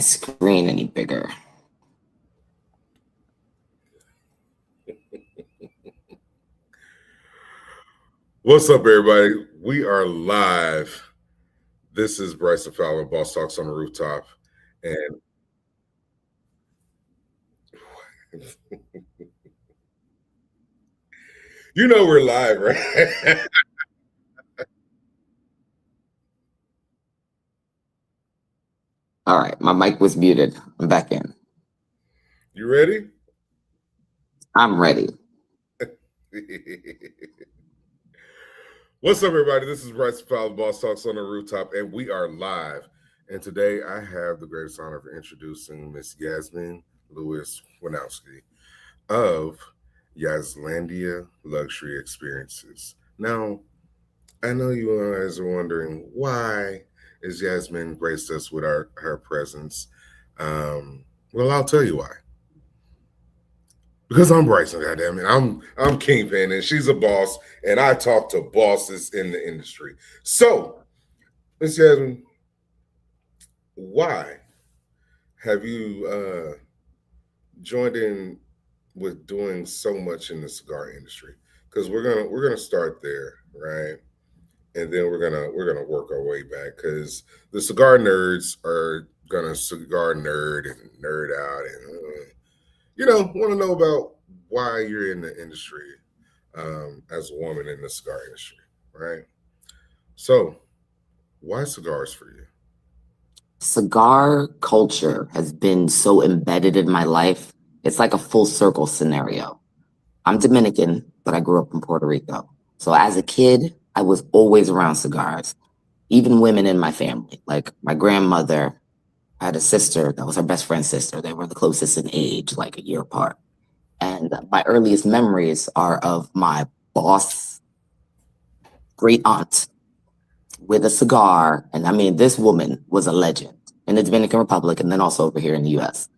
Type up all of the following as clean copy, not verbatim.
screen any bigger. What's up, everybody? We are live. This is Bryson Fowler, Bosstalks on the Rooftop. And you know we're live, right? All right, my mic was muted. I'm back in. You ready? I'm ready. What's up, everybody? This is Bryson Fowler, Bosstalks on the Rooftop, and we are live. And today I have the greatest honor of introducing Miss Yasmin Lewis-Wojnowski of Yazlandia Luxury Experiences. Now, I know you guys are wondering, why is Yasmin graced us with her presence? Well, I'll tell you why. Because I'm Bryson, goddammit. I'm Kingpin, and she's a boss, and I talk to bosses in the industry. So, Miss Yasmin, why have you joined in with doing so much in the cigar industry? Because we're gonna start there, right? And then we're gonna work our way back, because the cigar nerds are gonna cigar nerd and nerd out, and want to know about why you're in the industry as a woman in the cigar industry, right? So, why cigars for you? Cigar culture has been so embedded in my life. It's like a full circle scenario. I'm Dominican, but I grew up in Puerto Rico. So as a kid, I was always around cigars, even women in my family. Like my grandmother had a sister that was her best friend's sister. They were the closest in age, like a year apart. And my earliest memories are of my boss, great aunt, with a cigar. And I mean, this woman was a legend in the Dominican Republic and then also over here in the US.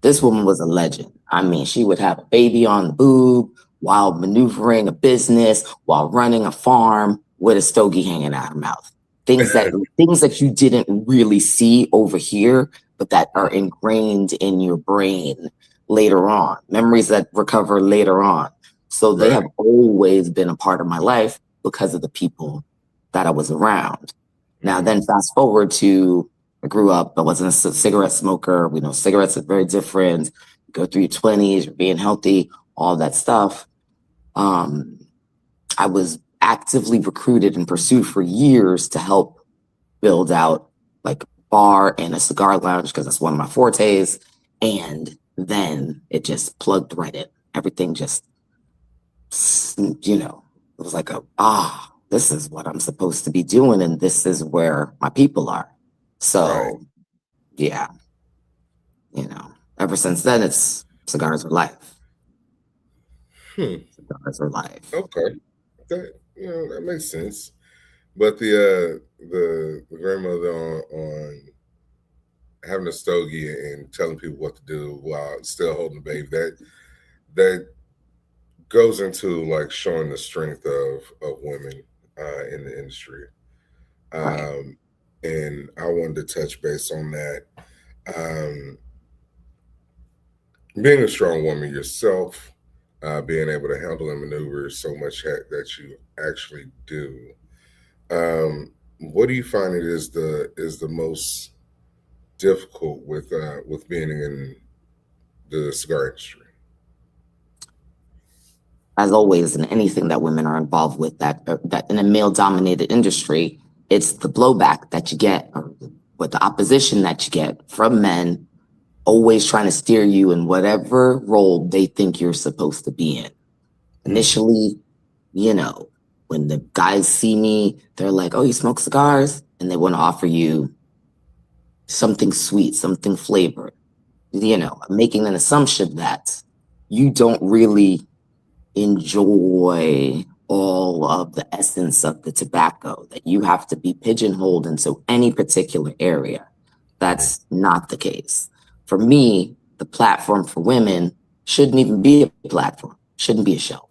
This woman was a legend. I mean, she would have a baby on the boob while maneuvering a business, while running a farm with a stogie hanging out her mouth. Things that you didn't really see over here, but that are ingrained in your brain later on, memories that recover later on. So they have always been a part of my life because of the people that I was around. Now, then fast forward to, I grew up, I wasn't a cigarette smoker. We know cigarettes are very different. You go through your 20s, you're being healthy, all that stuff. I was actively recruited and pursued for years to help build out like a bar and a cigar lounge, because that's one of my fortes. And then it just plugged right in. Everything just, it was like this is what I'm supposed to be doing, and this is where my people are. So, yeah, ever since then, it's cigars are life. Cigars are life. Okay, that makes sense. But the grandmother on having a stogie and telling people what to do while still holding the baby, that goes into like showing the strength of women in the industry. And I wanted to touch base on that. Being a strong woman yourself, being able to handle and maneuver so much that you actually do. What do you find it is the most difficult with being in the cigar industry? As always, in anything that women are involved with, that in a male-dominated industry, it's the blowback that you get, or with the opposition that you get from men, always trying to steer you in whatever role they think you're supposed to be in. Initially, when the guys see me, they're like, "Oh, you smoke cigars?" And they want to offer you something sweet, something flavored, making an assumption that you don't really enjoy all of the essence of the tobacco, that you have to be pigeonholed into any particular area. That's not the case. For me, the platform for women shouldn't even be a platform, shouldn't be a shelf.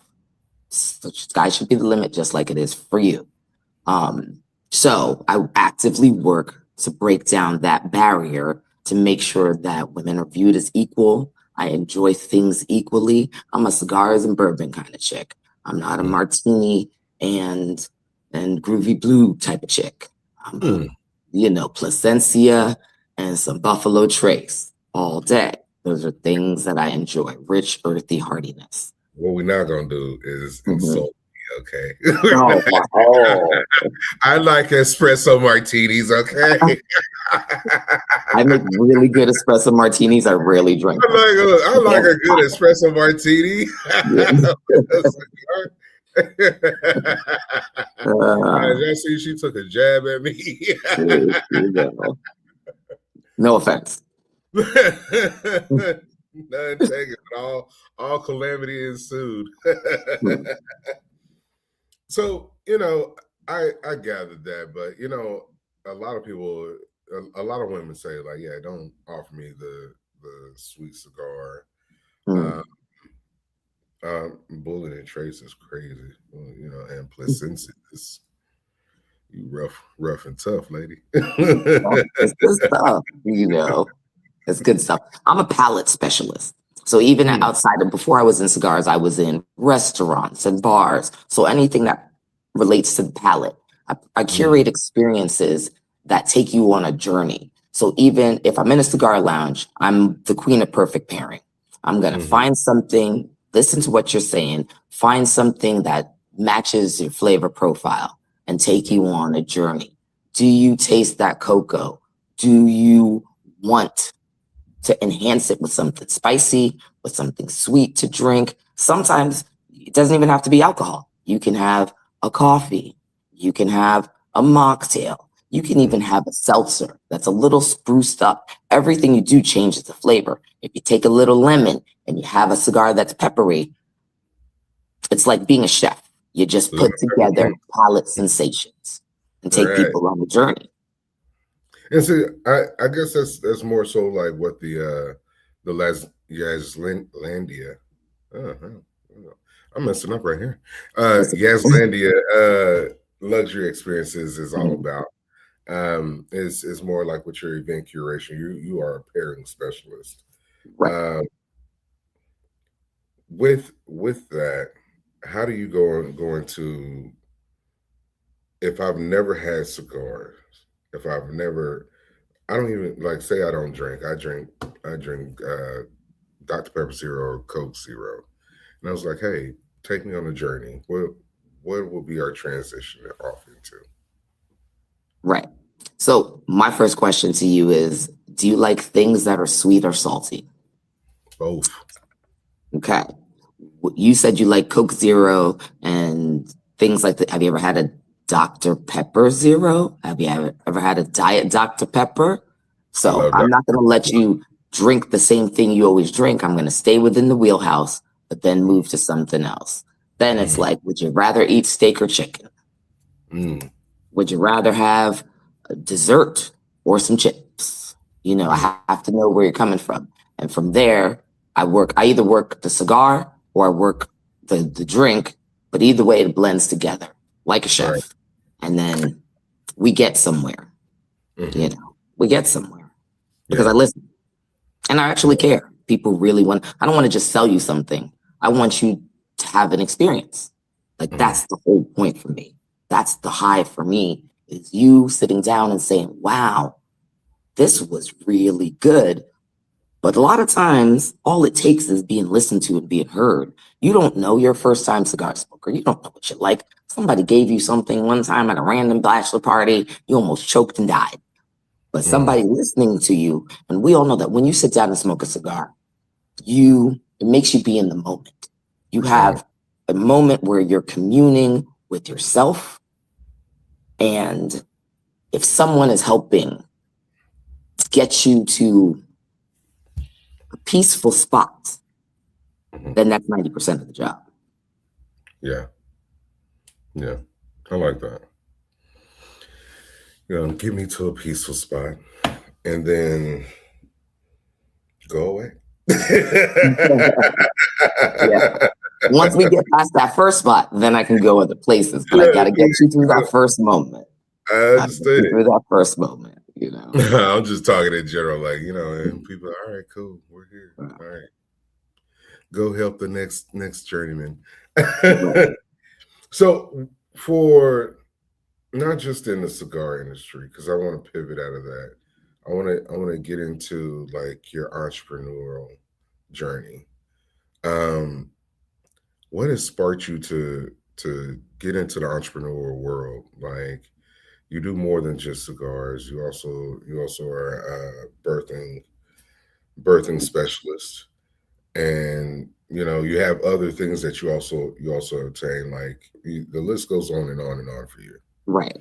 The sky should be the limit, just like it is for you. So I actively work to break down that barrier to make sure that women are viewed as equal. I enjoy things equally. I'm a cigars and bourbon kind of chick. I'm not a martini and groovy blue type of chick. I'm a, Placencia and some Buffalo Trace all day. Those are things that I enjoy. Rich, earthy hardiness. What we're not gonna do is insult me, okay? I like espresso martinis, okay? I make really good espresso martinis. I rarely drink them. I like a good espresso martini. I see she took a jab at me. No offense. None taken. All calamity ensued. So, I gathered that, but a lot of people, a lot of women say, like, yeah, don't offer me the sweet cigar. Bullet and Trace is crazy, and Placencia is you rough and tough, lady. It's good stuff, It's good stuff. I'm a palate specialist. So even outside of, before I was in cigars, I was in restaurants and bars. So anything that relates to the palate, I curate experiences that take you on a journey. So even if I'm in a cigar lounge, I'm the queen of perfect pairing. I'm going to find something, listen to what you're saying, find something that matches your flavor profile and take you on a journey. Do you taste that cocoa? Do you want to enhance it with something spicy, with something sweet to drink? Sometimes it doesn't even have to be alcohol. You can have a coffee. You can have a mocktail. You can even have a seltzer that's a little spruced up. Everything you do changes the flavor. If you take a little lemon and you have a cigar that's peppery, it's like being a chef. You just put together palate sensations and take people on the journey. And see, I guess that's more so like what the Yazlandia. I'm messing up right here. Yazlandia luxury experiences is all about. Is more like with your event curation. You are a pairing specialist. Right. With that, how do you go into, if I've never had cigars, if I don't even, like, say I don't drink. I drink Dr. Pepper Zero or Coke Zero. And I was like, hey, take me on a journey. What will be our transition off into? Right. So my first question to you is, do you like things that are sweet or salty? Both. Okay. You said you like Coke Zero and things like that. Have you ever had a Dr. Pepper Zero? Have you ever had a Diet Dr. Pepper? So I'm not going to let you drink the same thing you always drink. I'm going to stay within the wheelhouse, but then move to something else. Then it's like, would you rather eat steak or chicken? Would you rather have a dessert or some chips? I have to know where you're coming from. And from there, I either work the cigar or I work the drink, but either way, it blends together like a chef. Right. And then we get somewhere, we get somewhere because I listen and I actually care. People really I don't want to just sell you something. I want you to have an experience. Like that's the whole point for me. That's the high for me, is you sitting down and saying, wow, this was really good. But a lot of times, all it takes is being listened to and being heard. You don't know your first time cigar smoker. You don't know what you like. Somebody gave you something one time at a random bachelor party. You almost choked and died. But somebody listening to you, and we all know that when you sit down and smoke a cigar, it makes you be in the moment. You have a moment where you're communing with yourself. And if someone is helping get you to a peaceful spot, then that's 90% of the job. Yeah. I like that. Get me to a peaceful spot and then go away. Once we get past that first spot, then I can go other places. But I got to get you through that first moment. I understand. Through that first moment, you know. I'm just talking in general, like, and people are, all right, cool, we're here. All right. Go help the next journeyman. Right. So for not just in the cigar industry, because I want to pivot out of that. I want to get into like your entrepreneurial journey. Um, what has sparked you to get into the entrepreneurial world? Like you do more than just cigars. You also are a birthing specialist, and you have other things that you also obtain. Like the list goes on and on and on for you. Right.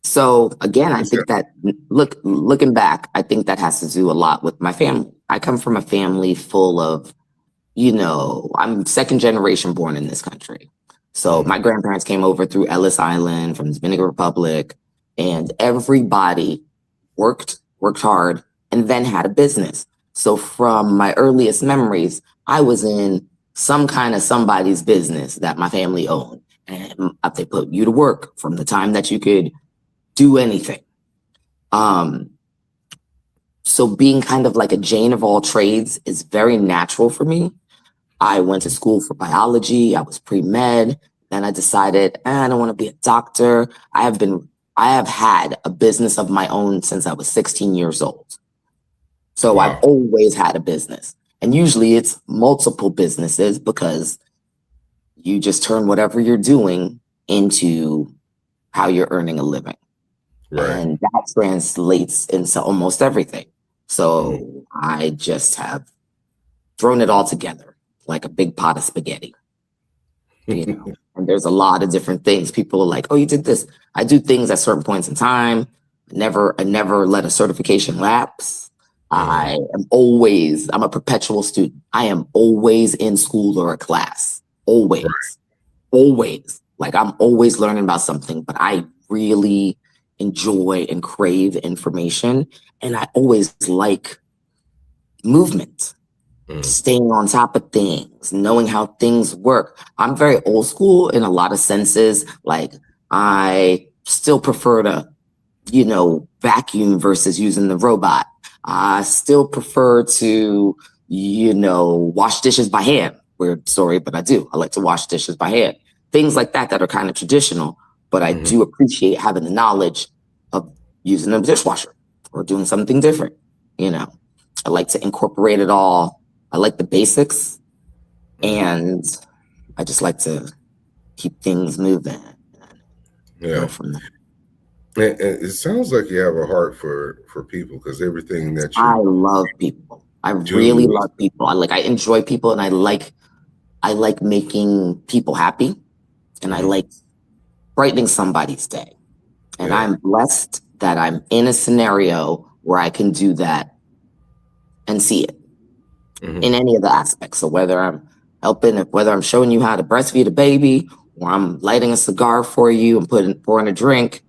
So again, I What's that? think that looking back, I think that has to do a lot with my family. I come from a family full of, I'm second generation born in this country. So Mhm. my grandparents came over through Ellis Island from the Dominican Republic, and everybody worked hard, and then had a business. So from my earliest memories, I was in some kind of somebody's business that my family owned. And they put you to work from the time that you could do anything. Um, so being kind of like a Jane of all trades is very natural for me. I went to school for biology. I was pre-med. Then I decided, I don't want to be a doctor. I have had a business of my own since I was 16 years old. So I've Wow. always had a business. And usually it's multiple businesses because you just turn whatever you're doing into how you're earning a living. Right. And that translates into almost everything. Mhm. So I just have thrown it all together like a big pot of spaghetti, and there's a lot of different things. People are like, oh, you did this. I do things at certain points in time. I never let a certification lapse. Mhm. I'm a perpetual student. I am always in school or a class. Right. Always, always. Like I'm always learning about something, but I really enjoy and crave information. And I always like movement, Mhm. staying on top of things, knowing how things work. I'm very old school in a lot of senses. Like I still prefer to, vacuum versus using the robot. I still prefer to, wash dishes by hand. Weird story, but I do. I like to wash dishes by hand. Things like that are kind of traditional, but I Mhm. do appreciate having the knowledge of using a dishwasher or doing something different. You know, I like to incorporate it all. I like the basics, Mhm. and I just like to keep things moving and go Yeah. from there. And it sounds like you have a heart for people because everything that I you love people. I really do is. love people. I enjoy people, and I like making people happy, and I Mhm. like brightening somebody's day. And Yeah. I'm blessed that I'm in a scenario where I can do that and see it in Mhm. any of the aspects. So whether I'm showing you how to breastfeed a baby, or I'm lighting a cigar for you and pouring a drink,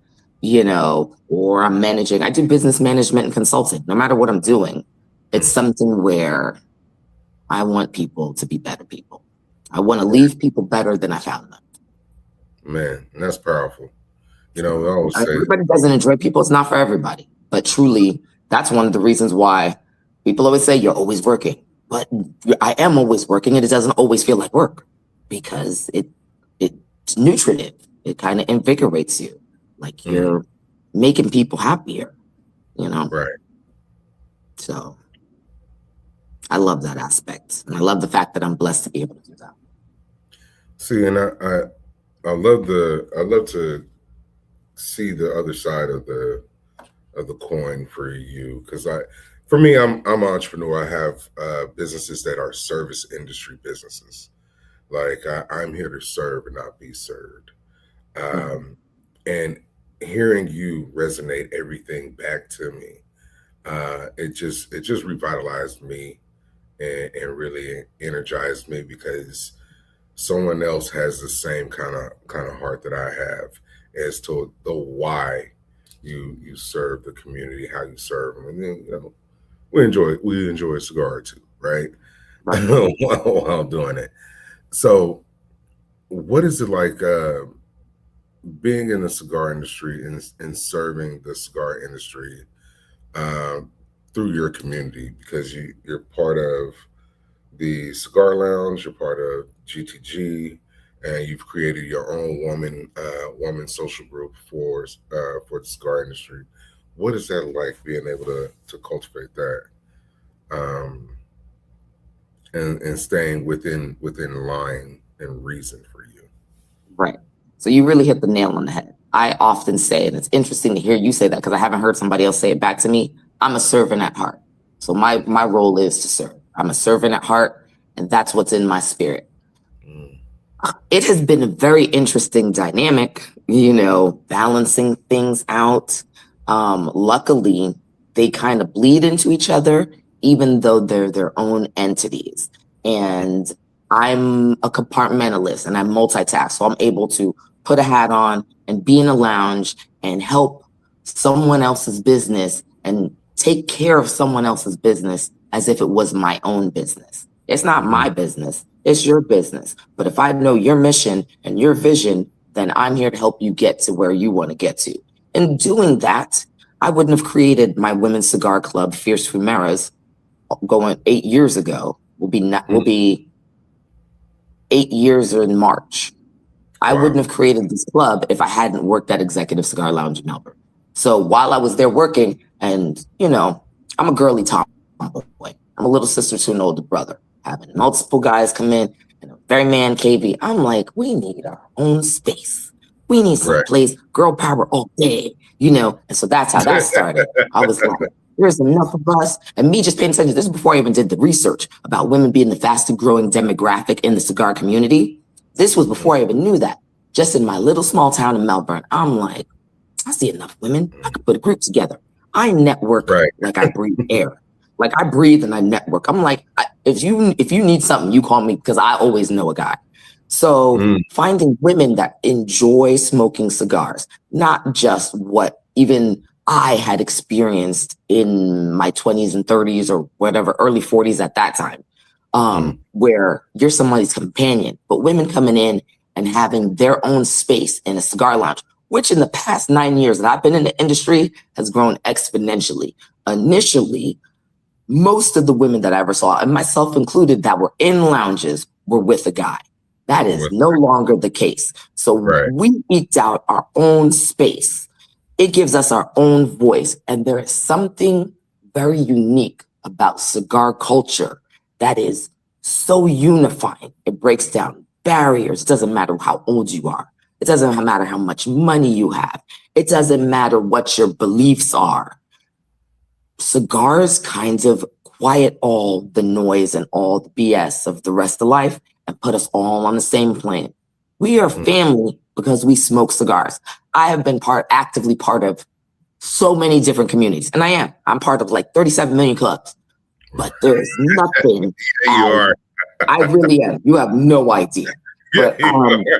or I'm managing. I do business management and consulting. No matter what I'm doing, it's Mhm. something where I want people to be better people. I want to Right. leave people better than I found them. Man, and that's powerful. I So always say, everybody doesn't enjoy people. It's not for everybody. But truly, that's one of the reasons why people always say you're always working. But I am always working, and it doesn't always feel like work because it's nutritive. It kind of invigorates you, like mhm, you're making people happier. You know. right. So I love that aspect, and I love the fact that I'm blessed to be able to do that. See, and I love to see the other side of the coin for you because for me I'm an entrepreneur. I have businesses that are service industry businesses. Like I'm here to serve and not be served. Mhm. Um, and hearing you resonate everything back to me, it just revitalized me and really energized me because someone else has the same kind of heart that I have as to the why you serve the community, how you serve them, and then we enjoy a cigar too, right? Right. While doing it. So, what is it like? being in the cigar industry and serving the cigar industry uh, through your community, because you're part of the cigar lounge, you're part of GTG, and you've created your own woman social group for the cigar industry. What is that like, being able to cultivate that, um, and staying within line and reason for you? Right. So you really hit the nail on the head. I often say, and it's interesting to hear you say that because I haven't heard somebody else say it back to me. I'm a servant at heart. So my role is to serve. I'm a servant at heart, and that's what's in my spirit. Mm. It has been a very interesting dynamic, balancing things out. Luckily, they kind of bleed into each other, even though they're their own entities. And I'm a compartmentalist and I multitask. So I'm able to put a hat on and be in a lounge and help someone else's business and take care of someone else's business as if it was my own business. It's not my business. It's your business. But if I know your mission and your vision, then I'm here to help you get to where you want to get to. In doing that, I wouldn't have created my women's cigar club, Fierce Fumeras, going 8 years ago. Will be 8 years in March. I wouldn't have created this club if I hadn't worked at Executive Cigar Lounge in Melbourne. So while I was there working, and I'm a girly tomboy. I'm a little sister to an older brother. Having multiple guys come in and a very man cavey. I'm like, we need our own space. We need some place, girl power all day, And so that's how that started. I was like, there's enough of us. And me just paying attention. This is before I even did the research about women being the fastest growing demographic in the cigar community. This was before I even knew that. Just in my little small town in Melbourne, I'm like, I see enough women. I could put a group together. I network like I breathe air. Like I breathe and I network. I'm like, if you need something, you call me because I always know a guy. So finding women that enjoy smoking cigars, not just what even I had experienced in my 20s and 30s or whatever, early 40s at that time, where you're somebody's companion, but women coming in and having their own space in a cigar lounge, which in the past 9 years that I've been in the industry has grown exponentially. Initially, most of the women that I ever saw, and myself included, that were in lounges were with a guy. That is no longer the case. So we eked out our own space. It gives us our own voice. And there is something very unique about cigar culture that is so unifying. It breaks down barriers. It doesn't matter how old you are. It doesn't matter how much money you have. It doesn't matter what your beliefs are. Cigars kind of quiet all the noise and all the BS of the rest of life and put us all on the same plane. We are family because we smoke cigars. I have been actively part of so many different communities, and I'm part of like 37 million clubs, but there's nothing. You I really am. You have no idea. But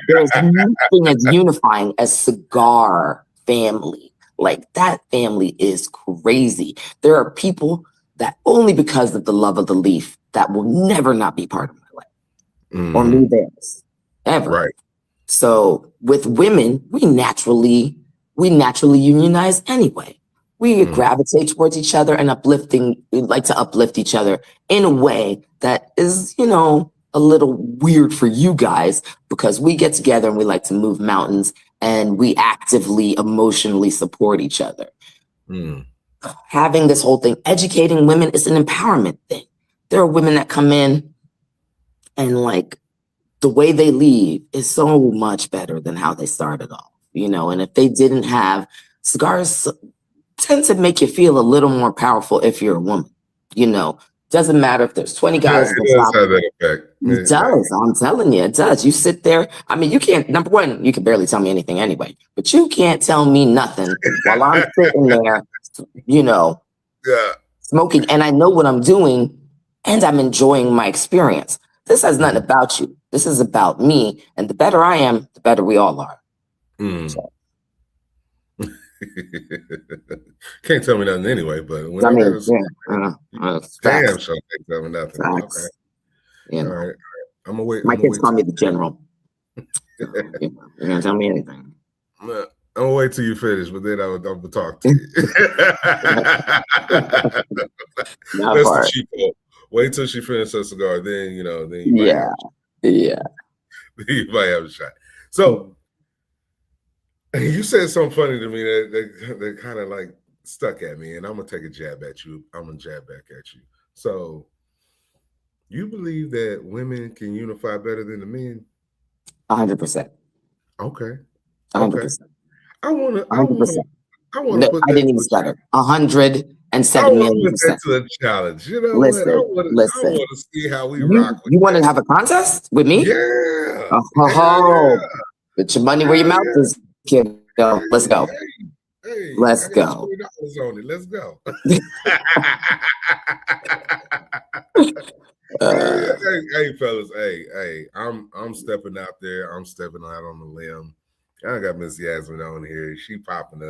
there's nothing as unifying as cigar family. Like that family is crazy. There are people that only because of the love of the leaf that will never not be part of my life or me theirs ever. Right. So with women, we naturally unionize anyway. We gravitate towards each other and we like to uplift each other in a way that is, a little weird for you guys because we get together and we like to move mountains and we actively, emotionally support each other. Having this whole thing, educating women is an empowerment thing. There are women that come in and like the way they leave is so much better than how they started off, and if they didn't have cigars tend to make you feel a little more powerful if you're a woman, doesn't matter if there's 20 guys. It does have that effect. It does. I'm telling you, it does. You sit there. I mean, you can't, number one, you can barely tell me anything anyway, but you can't tell me nothing while I'm sitting there, smoking, and I know what I'm doing and I'm enjoying my experience. This has nothing about you. This is about me. And the better I am, the better we all are. So. Can't tell me nothing anyway, but when damn sure can't tell me nothing. Facts. Okay. All right. I'm gonna wait. My kids call me the general. You can't tell me anything. I'm gonna wait till you finish, but then I'm gonna talk to you. That That's the part. cheap code. Wait till she finishes her cigar, then then you might Yeah. have Yeah. you might have a shot. So you said something funny to me that kind of like stuck at me, and I'm gonna take a jab at you. I'm gonna jab back at you. So you believe that women can unify better than the men? 100%. Okay. Okay. 100%. I wanna I wanna 100%. I wanna No, put I that didn't even to a stutter. challenge. I 107 wanna million put that percent. to a challenge. You know what? Listen, I listen. wanna see how we rock with You want that. to have a contest with me? Yeah. Hell Oh, yeah. put your money where your Hell mouth yeah. is, kiddo. Let's Hey, go. I Let's got go. $20 on it. Let's go. Hey, fellas. Hey. I'm stepping out there. I'm stepping out on the limb. I got Miss Yasmin on here. She popping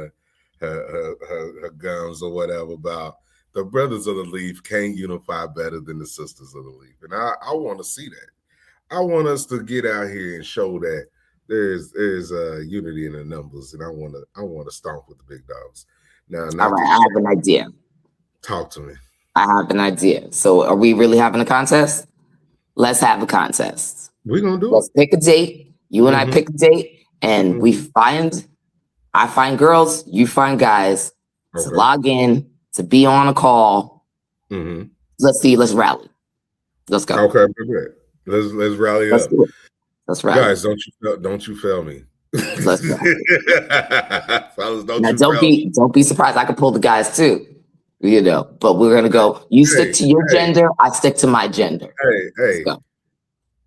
her gums or whatever about the brothers of the leaf can't unify better than the sisters of the leaf. And I want to see that. I want us to get out here and show that there's unity in the numbers, and I want to stomp with the big dogs. Now, All not right, to I have an idea. talk to me. I have an idea. So, are we really having a contest? Let's have a contest. We're gonna do Let's it. pick a date. You and I Mm-hmm. pick a date, and I find girls, you find guys to Okay. log in, to be on a call. Mm-hmm. Let's rally. Let's go. Okay, good. Let's rally Let's up, do it. Let's rally. guys. Don't you fail me, Let's rally. fellas. Don't Now you fail me. don't be surprised. I could pull the guys too, but we're gonna go. You stick Hey, to your hey, gender, I stick to my gender. Let's hey. go.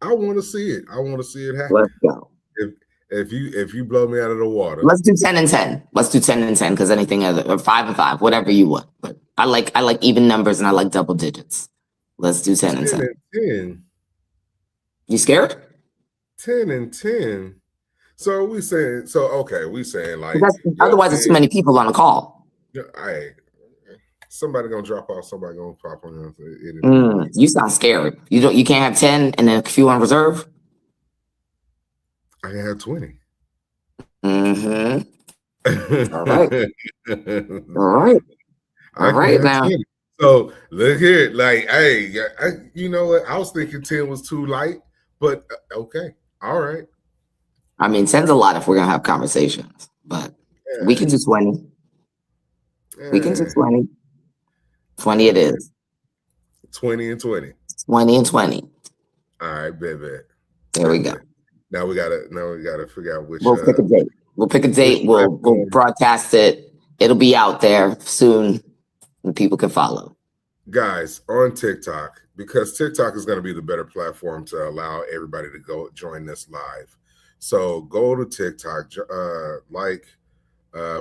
I want to see it. I want to see it happen. Let's go. If you blow me out of the water, Let's do 10 and 10. Let's do 10 and 10 because anything other or 5 and 5, whatever you want. But I like even numbers and I like double digits. Let's do 10 and 10 10. and 10, You scared? 10 and 10. So we saying okay, we saying like Otherwise, it's too many people on a call. I somebody gonna drop off, somebody gonna pop on it. You sound scared. You can't have 10 and then a few on reserve. I can have 20. Mm-hmm. All right. All right. I All can right have now. 20. So look here, like, hey, you know what? I was thinking 10 was too light, but okay, all right. I mean, 10's a lot if we're gonna have conversations, but we can do 20. We can do 20. 20 it is. 20 and 20. 20 and 20. All right, bet. There we go. Now we gotta figure out which. We'll pick a date. We'll pick a date. We'll broadcast it. It'll be out there soon, and people can follow. Guys, on TikTok, because TikTok is going to be the better platform to allow everybody to go join this live. So go to TikTok,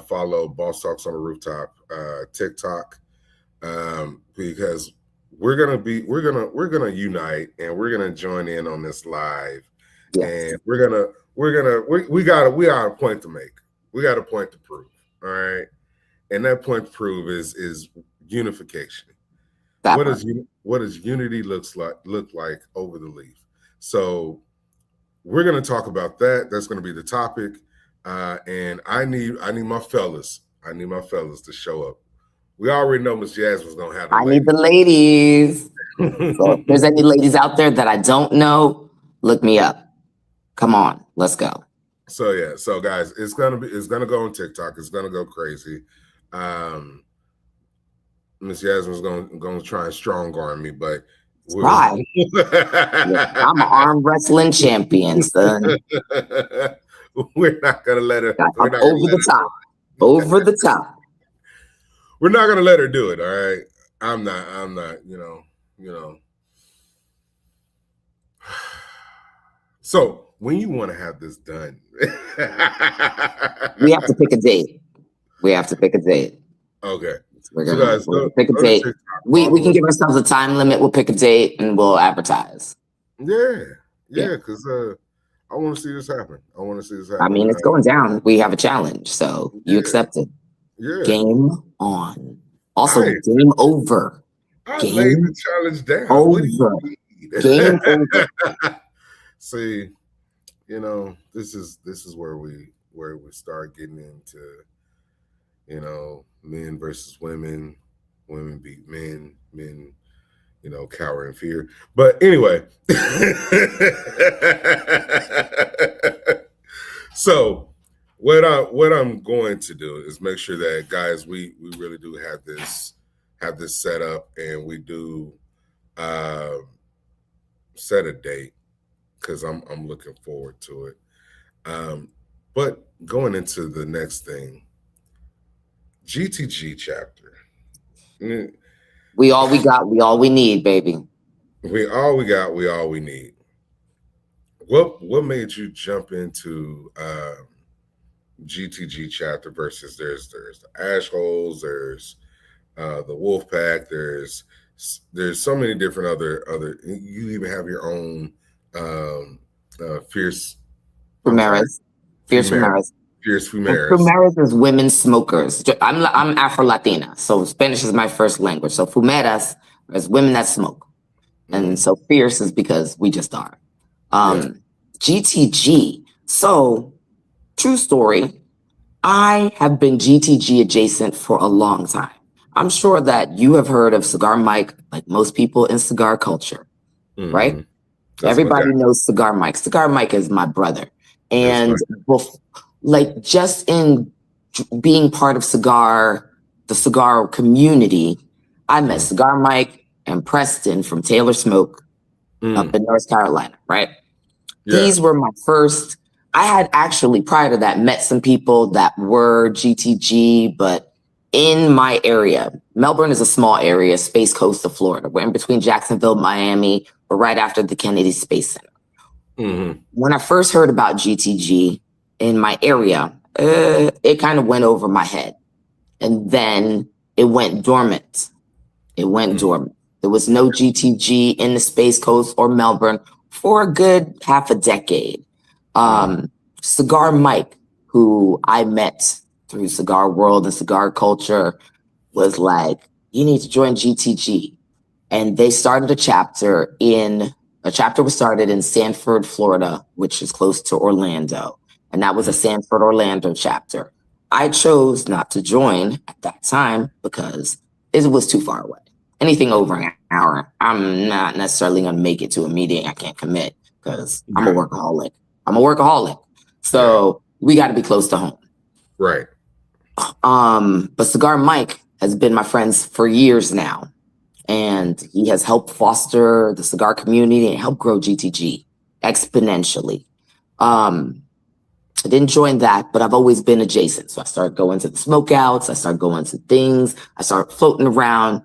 follow Bosstalks on the Rooftop TikTok, because we're gonna unite and we're gonna join in on this live, Yes. and we got a point to make. We got a point to prove. All right, and that point to prove is unification. What does unity look like over the leaf? So we're going to talk about that. That's going to be the topic, and I need my fellas. I need my fellas to show up. We already know Miss Jasmine's going to have. I need the ladies. So if there's any ladies out there that I don't know, look me up. Come on, let's go. So yeah, so guys, it's gonna go on TikTok. It's gonna go crazy. Miss Yasmin's gonna try and strong arm me, but right. I'm an arm wrestling champion, son. We're not gonna let her. Over the top. Over the top. We're not gonna let her do it. All right. I'm not. You know. So when you want to have this done, we have to pick a date. Okay. We're gonna pick a date. We can give ourselves a time limit. We'll pick a date and we'll advertise. Yeah, because I want to see this happen. I mean, it's going down. We have a challenge, so you accept it. Yeah. Game on. Also, game over. I laid the challenge down. Over. Game over. See, this is where we where we start getting into, men versus women, women beat men, men, cower in fear. But anyway, so what I'm going to do is make sure that, guys, we really do have this set up, and we do uh, set a date, because I'm looking forward to it. But going into the next thing, GTG chapter. Mm, We all we got, we all we need, baby. We all we got, we all we need. What made you jump into GTG chapter versus there's the Ash Holes, there's the Wolf Pack, there's so many different other. You even have your own fierce. I'm sorry, Fumeras. Fierce Fumeras. Fierce And Fumeras. Fumeras is women smokers. I'm Afro-Latina, so Spanish is my first language. So Fumeras is women that smoke. And so fierce is because we just are. GTG. So, true story, I have been GTG adjacent for a long time. I'm sure that you have heard of Cigar Mike, like most people in cigar culture, right? Everybody knows Cigar Mike. Cigar Mike is my brother. And just in being part of the cigar community, I met Cigar Mike and Preston from Taylor Smoke up in North Carolina, right? Yeah. These were my first. I had actually, prior to that, met some people that were GTG, but in my area, Melbourne is a small area, Space Coast of Florida. We're in between Jacksonville, Miami, but right after the Kennedy Space Center. When I first heard about GTG in my area, it kind of went over my head. And then it went dormant. There was no GTG in the Space Coast or Melbourne for a good half a decade. Cigar Mike, who I met through Cigar World and cigar culture, was like, you need to join GTG. And they started a chapter was started in Sanford, Florida, which is close to Orlando. And that was a Sanford, Orlando chapter. I chose not to join at that time because it was too far away. Anything over an hour, I'm not necessarily going to make it to a meeting. I can't commit because I'm a workaholic. So we got to be close to home. Right. But Cigar Mike has been my friend for years now. And he has helped foster the cigar community and help grow GTG exponentially. I didn't join that, but I've always been adjacent. So I started going to the smokeouts. I started going to things. I started floating around,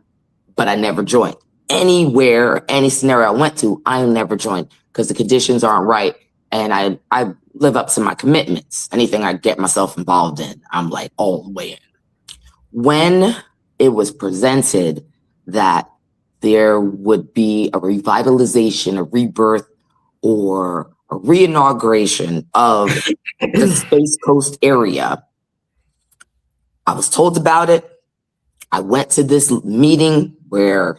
but I never joined. Anywhere, any scenario I went to, I never joined because the conditions aren't right. And I live up to my commitments. Anything I get myself involved in, I'm like all the way in. When it was presented that there would be a revitalization, a rebirth, or a reinauguration of the Space Coast area, I was told about it. I went to this meeting when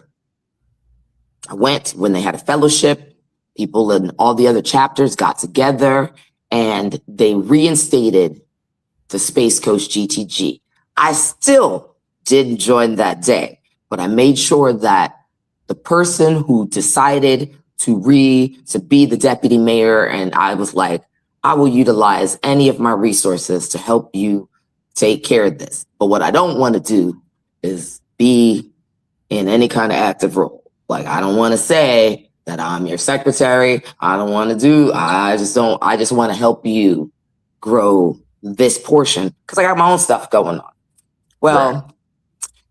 they had a fellowship. People in all the other chapters got together and they reinstated the Space Coast GTG. I still didn't join that day, but I made sure that the person who decided to be the deputy mayor, and I was like, I will utilize any of my resources to help you take care of this. But what I don't want to do is be in any kind of active role. Like, I don't want to say that I'm your secretary. I just want to help you grow this portion because I got my own stuff going on. Well, right.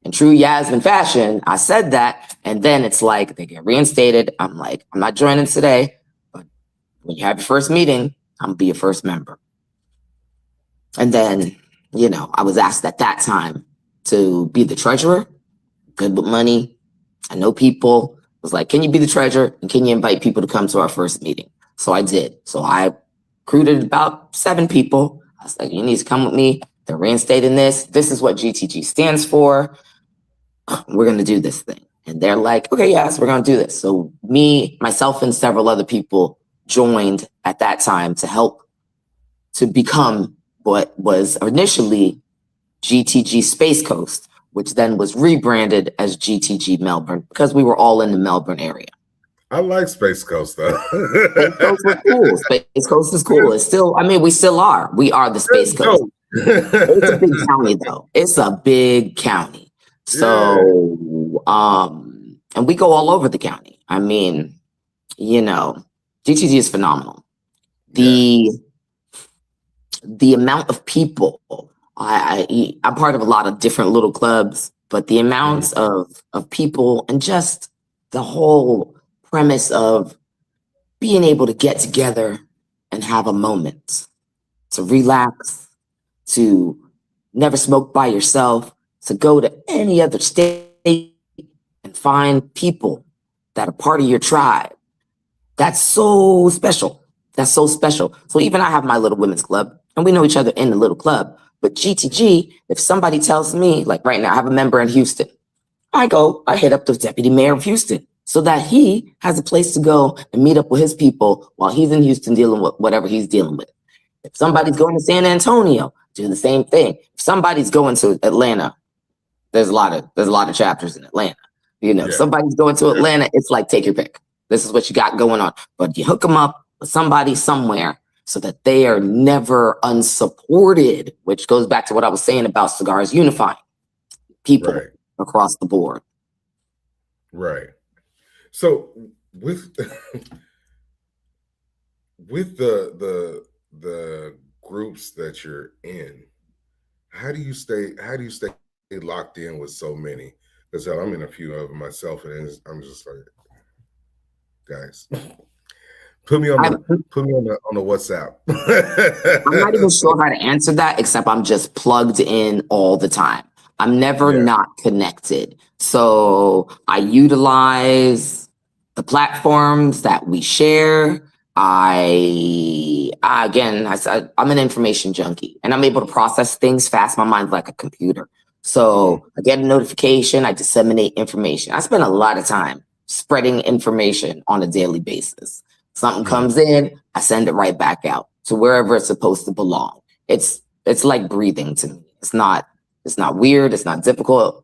In true Yasmin fashion, I said that, and then it's like they get reinstated. I'm like, I'm not joining today, but when you have your first meeting, I'm gonna be your first member. And then, I was asked at that time to be the treasurer, good with money. I know people. Was like, can you be the treasurer and can you invite people to come to our first meeting? So I did. So I recruited about 7 people. I was like, you need to come with me. They're reinstating this. This is what GTG stands for. We're going to do this thing. And they're like, okay, yes, we're going to do this. So myself, and several other people joined at that time to help to become what was initially GTG Space Coast, which then was rebranded as GTG Melbourne because we were all in the Melbourne area. I like Space Coast though. Space Coast was cool. Space Coast is cool. It's still, I mean, we still are. We are the Space Coast. It's a big county though. It's a big county. So, and we go all over the county. I mean, you know, GTG is phenomenal. The amount of people, I'm part of a lot of different little clubs, but the amounts of people and just the whole premise of being able to get together and have a moment to relax, to never smoke by yourself, to go to any other state and find people that are part of your tribe. That's so special. That's so special. So even I have my little women's club and we know each other in the little club. But GTG, if somebody tells me, like right now, I have a member in Houston, I hit up the deputy mayor of Houston so that he has a place to go and meet up with his people while he's in Houston dealing with whatever he's dealing with. If somebody's going to San Antonio, do the same thing. If somebody's going to Atlanta, there's a lot of chapters in Atlanta. You know, if somebody's going to Atlanta, it's like, take your pick. This is what you got going on. But you hook them up with somebody somewhere so that they are never unsupported, which goes back to what I was saying about cigars unifying people across the board. Right. So with with the groups that you're in, how do you stay locked in with so many? Because I'm in a few of them myself, and I'm just like, guys, put me on the WhatsApp. I'm not even sure how to answer that, except I'm just plugged in all the time. I'm never not connected. So I utilize the platforms that we share. I'm an information junkie and I'm able to process things fast. My mind's like a computer. So I get a notification, I disseminate information. I spend a lot of time spreading information on a daily basis. Something comes in, I send it right back out to wherever it's supposed to belong. It's like breathing to me. It's not weird. It's not difficult.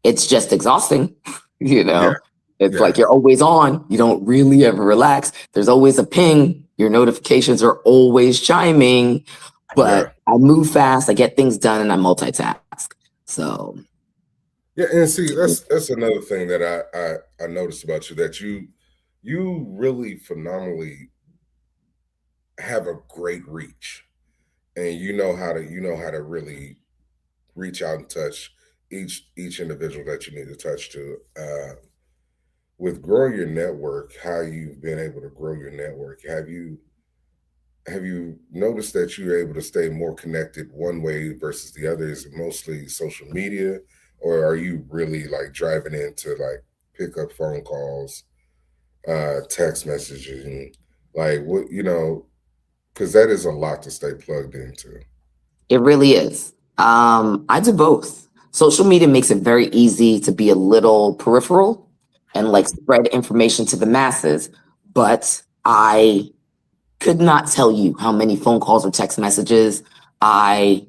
It's just exhausting, you know? It's like you're always on. You don't really ever relax. There's always a ping. Your notifications are always chiming, but I move fast. I get things done and I multitask. So. Yeah. And see, that's another thing that I noticed about you, that you really phenomenally have a great reach, and you know how to really reach out and touch each individual that you need to touch to. With growing your network, how you've been able to grow your network, have you noticed that you're able to stay more connected one way versus the other? Is it mostly social media, or are you really like driving in to like pick up phone calls, text messages, and like what, you know, because that is a lot to stay plugged into. It really is. I do both. Social media makes it very easy to be a little peripheral and like spread information to the masses. But I could not tell you how many phone calls or text messages I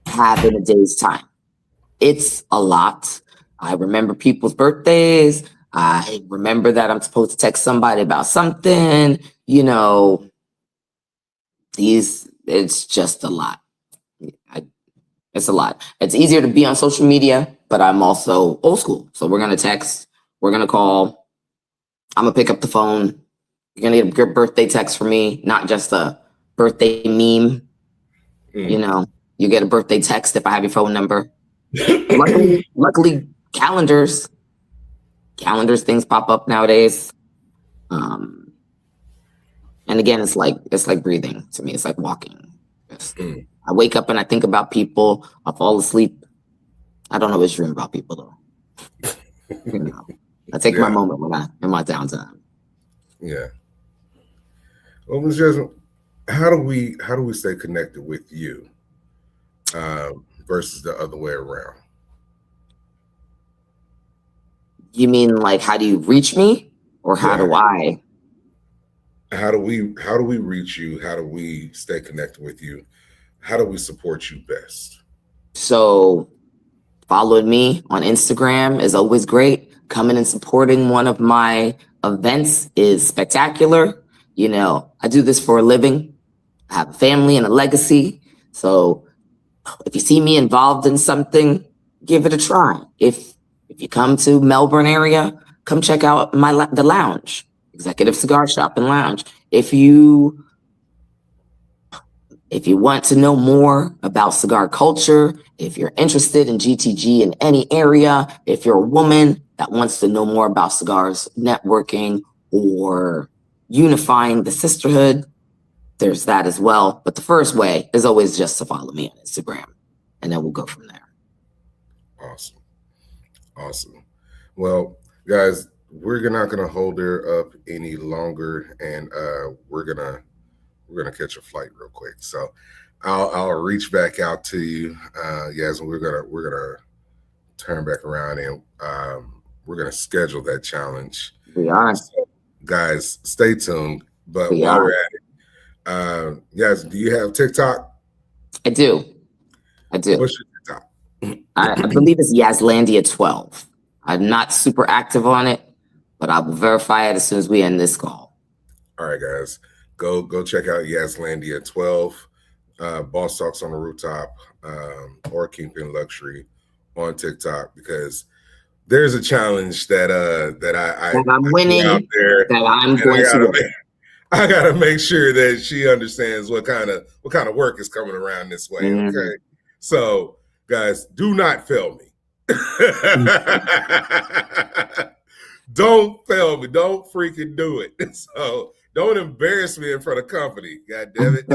have in a day's time. It's a lot. I remember people's birthdays. I remember that I'm supposed to text somebody about something, you know, it's just a lot. It's a lot. It's easier to be on social media, but I'm also old school. So we're going to text, we're going to call, I'm going to pick up the phone. You're going to get a good birthday text from me, not just a birthday meme. You know, you get a birthday text if I have your phone number. Luckily, calendars things pop up nowadays. And again, it's like breathing to me. It's like walking. I wake up and I think about people. I fall asleep. I don't always dream about people though. You know, I take my moment in my downtime. Yeah. Well, Ms. Yasmin, how do we stay connected with you versus the other way around? You mean like how do you reach me, or how do I? How do we reach you? How do we stay connected with you? how do we support you best? So following me on Instagram is always great. Coming and supporting one of my events is spectacular. You know, I do this for a living. I have a family and a legacy. So if you see me involved in something, give it a try. If you come to Melbourne area, come check out the lounge, Executive Cigar Shop and Lounge. If you want to know more about cigar culture, if you're interested in GTG in any area, if you're a woman that wants to know more about cigars, networking, or unifying the sisterhood, there's that as well. But the first way is always just to follow me on Instagram, and then we'll go from there. Awesome. Awesome. Well, guys, we're not gonna hold her up any longer, and we're gonna catch a flight real quick. So I'll reach back out to you, Yasmin. We're gonna turn back around, and we're gonna schedule that challenge. We are. So, guys, stay tuned. But We while are. we're at it, Yasmin, do you have TikTok? I do. What's your TikTok? I believe it's Yazlandia 12. I'm not super active on it, but I will verify it as soon as we end this call. All right, guys, go check out Yazlandia 12, Bosstalks on the Rooftop, or Kingpin Luxury on TikTok, because there's a challenge that I'm winning. out there that I'm going to win. I gotta make sure that she understands what kind of work is coming around this way. Okay, so guys, do not fail me. Don't fail me. Don't freaking do it. So don't embarrass me in front of company. God damn it.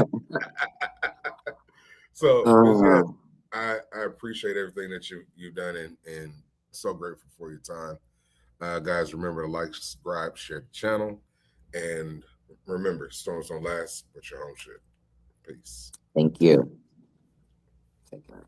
So yeah, I appreciate everything that you've done, and so grateful for your time. Guys, remember to like, subscribe, share the channel, and remember, storms don't last, but your home should. Peace. Thank you. Take care.